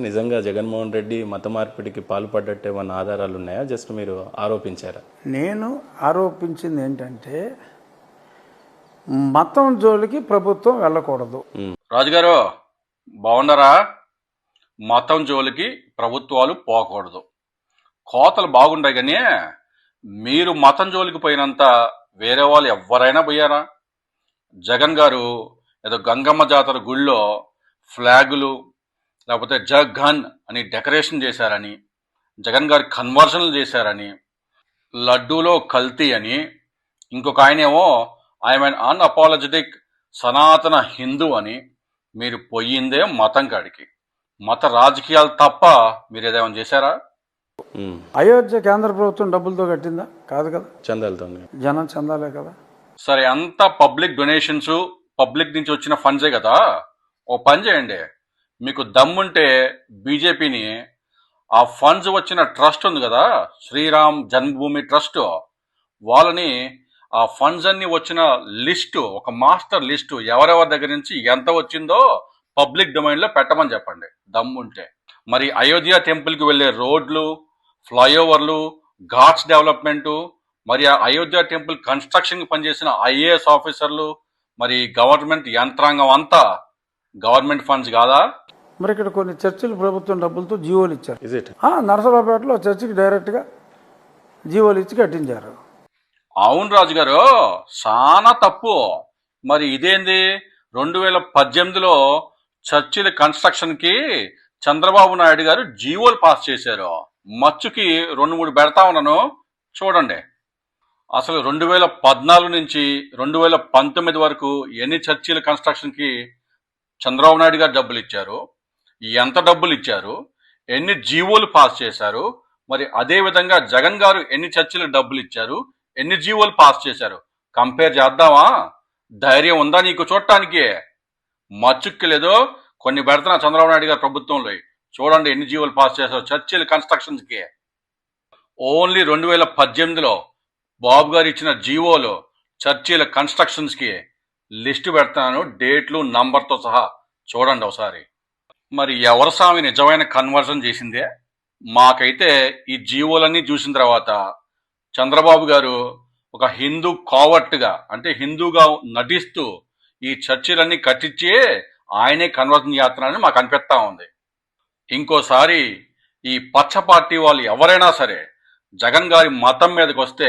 నిజంగా జగన్మోహన్ రెడ్డి మత మార్పిడికి పాల్పడ్డట్టు ఏమన్నా ఆధారాలు ఉన్నాయా? జస్ట్ మీరు ఆరోపించారా? నేను ఆరోపించింది ఏంటంటే మతం జోలికి ప్రభుత్వం వెళ్ళకూడదు. రాజుగారు బాగున్నారా? మతం జోలికి ప్రభుత్వాలు పోకూడదు. కోతలు బాగుంటాయి కానీ మీరు మతం జోలికి పోయినంత వేరే వాళ్ళు ఎవరైనా పోయారా? జగన్ గారు ఏదో గంగమ్మ జాతర గుళ్ళో ఫ్లాగులు లేకపోతే జగన్ అని డెకరేషన్ చేశారని, జగన్ గారి కన్వర్షన్లు చేశారని, లడ్డూలో కల్తీ అని, ఇంకొక ఆయనేమో ఐఎమ్ అన్అపాలజెటిక్ సనాతన హిందూ అని. మీరు పోయిందే మతం కాడికి. మత రాజకీయాలు తప్ప మీరు ఏదేమైనా చేశారా? అయోధ్య కేంద్ర ప్రభుత్వం డబ్బులతో కట్టిందా? కాదు కదా, చందాలతో. జనం చందాలే కదా. సరే, అంతా పబ్లిక్ డొనేషన్స్, పబ్లిక్ నుంచి వచ్చిన ఫండ్సే కదా. ఓ పని చేయండి, మీకు దమ్ముంటే బీజేపీని ఆ ఫండ్స్ వచ్చిన ట్రస్ట్ ఉంది కదా, శ్రీరామ్ జన్మభూమి ట్రస్ట్, వాళ్ళని ఆ ఫండ్స్ అన్ని వచ్చిన లిస్టు, ఒక మాస్టర్ లిస్టు ఎవరెవరి దగ్గర నుంచి ఎంత వచ్చిందో పబ్లిక్ డొమైన్లో పెట్టమని చెప్పండి దమ్ముంటే. మరి అయోధ్య టెంపుల్కి వెళ్ళే రోడ్లు, ఫ్లైఓవర్లు, ఘాట్స్ డెవలప్మెంటు, మరి ఆ అయోధ్య టెంపుల్ కన్స్ట్రక్షన్కి పనిచేసిన ఐఏఎస్ ఆఫీసర్లు, మరి గవర్నమెంట్ యంత్రాంగం అంతా గవర్నమెంట్ ఫండ్స్ కాదా? మరి ఇక్కడ కొన్ని చర్చిలు ప్రభుత్వం డబ్బులతో జీవోలు ఇచ్చారు. Is it? నరసరావుపేటలో చర్చికి డైరెక్ట్గా జీవోలు ఇచ్చి కట్టించారు. అవును రాజుగారు, చాలా తప్పు. మరి ఇదేంది 2018లో చర్చిల కన్స్ట్రక్షన్కి చంద్రబాబు నాయుడు గారు జీవోలు పాస్ చేశారు. మచ్చుకి 2-3 పెడతా ఉన్నాను చూడండి. అసలు 2014 నుంచి 2019 వరకు ఎన్ని చర్చిల కన్స్ట్రక్షన్కి చంద్రబాబు నాయుడు గారు డబ్బులు ఇచ్చారు, ఎంత డబ్బులు ఇచ్చారు, ఎన్ని జీవోలు పాస్ చేశారు, మరి అదే విధంగా జగన్ గారు ఎన్ని చర్చిలకు డబ్బులు ఇచ్చారు, ఎన్ని జీవోలు పాస్ చేశారు, కంపేర్ చేద్దామా? ధైర్యం ఉందా నీకు చూడటానికి? మచ్చుక్కి లేదో కొన్ని పెడుతున్నా చంద్రబాబు నాయుడు గారు ప్రభుత్వంలో. చూడండి ఎన్ని జీవోలు పాస్ చేశారు చర్చిల కన్స్ట్రక్షన్స్కి. ఓన్లీ 2018లో బాబు గారు ఇచ్చిన జీవోలు చర్చిల కన్స్ట్రక్షన్స్కి లిస్టు పెడతాను, డేట్లు నంబర్తో సహా. చూడండి ఒకసారి. మరి ఎవరు స్వామి నిజమైన కన్వర్షన్ చేసిందే? మాకైతే ఈ జీవోలన్నీ చూసిన తర్వాత చంద్రబాబు గారు ఒక హిందూ కావర్ట్గా, అంటే హిందూగా నటిస్తూ ఈ చర్చిలన్నీ కట్టించి ఆయనే కన్వర్షన్ చేస్తున్నారని మాకు అనిపిస్తా ఉంది. ఇంకోసారి ఈ పచ్చ పార్టీ వాళ్ళు ఎవరైనా సరే జగన్ గారి మతం మీదకి వస్తే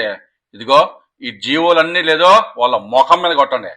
ఇదిగో ఈ జీవోలన్నీ లేదో వాళ్ళ ముఖం మీద కొట్టండి.